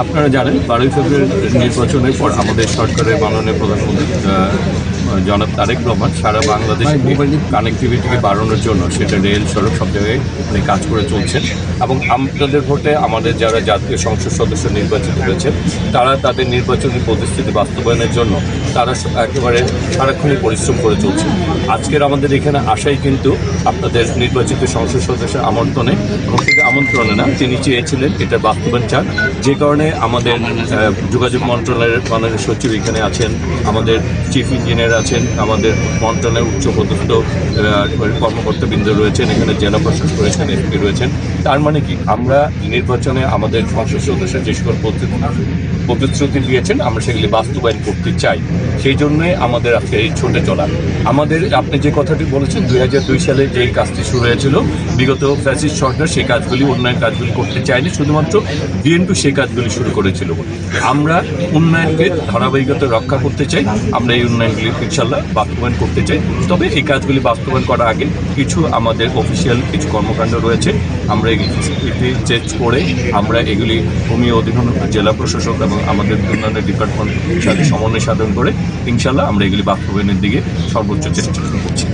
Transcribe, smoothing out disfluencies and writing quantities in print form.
আপনারা জানেন 12ই ফেব্রুয়ারি নির্বাচনের পর আমাদের সরকারের মাননীয় প্রধানমন্ত্রী জনাব তারেক রহমান সারা বাংলাদেশে কানেক্টিভিটিকে বাড়ানোর জন্য সেটা রেল সড়ক সব জায়গায় কাজ করে চলছেন এবং আপনাদের ভোটে আমাদের যারা জাতীয় সংসদ সদস্য নির্বাচিত হয়েছে তারা তাদের নির্বাচনী প্রতিশ্রুতি বাস্তবায়নের জন্য তারা একেবারে সারাক্ষণই পরিশ্রম করে চলছে। আজকের আমাদের এখানে আসাই কিন্তু আপনাদের নির্বাচিত সংসদ সদস্যের আমন্ত্রণে এবং শুধু আমন্ত্রণে না, তিনি চেয়েছিলেন এটা বাস্তবায়ন চান। যে কারণে আমাদের যোগাযোগ মন্ত্রণালয়ের মাননীয় সচিব এখানে আছেন, আমাদের চিফ ইঞ্জিনিয়ার আছেন, আমাদের মন্ত্রণালয়ের উচ্চপদস্থ কর্মকর্তাবৃন্দ রয়েছেন, এখানে জেলা প্রশাসক রয়েছেন, এসপি রয়েছেন। তার মানে কি, আমরা নির্বাচনে আমাদের সংসদ সদস্য যে সকল প্রতিশ্রুতি দিয়েছেন আমরা সেগুলি বাস্তবায়ন করতে চাই। সেই জন্যই আমাদের আজকে এই ছুটে চলা। আমাদের আপনি যে কথাটি বলেছেন 2002 সালে যে কাজটি শুরু হয়েছিল, বিগত ফ্যাসিস্ট সরকার সেই কাজগুলি উন্নয়ন কাজগুলি করতে চায়নি, শুধুমাত্র বিএনপি সেই কাজগুলি শুরু করেছিল। আমরা উন্নয়নকে ধারাবাহিকতা রক্ষা করতে চাই, আমরা এই উন্নয়নগুলি ইনশাল্লাহ বাস্তবায়ন করতে চাই। তবে এই কাজগুলি বাস্তবায়ন করার আগে কিছু আমাদের অফিসিয়াল কিছু কর্মকাণ্ড রয়েছে, আমরা এগুলি চেঞ্জ করে আমরা এগুলি ভূমি অধিগ্রহণ জেলা প্রশাসক এবং আমাদের উন্নয়নের ডিপার্টমেন্টের সাথে সমন্বয় সাধন করে ইনশাল্লাহ আমরা এগুলি বাস্তবায়নের দিকে সর্বোচ্চ চেষ্টা করছি।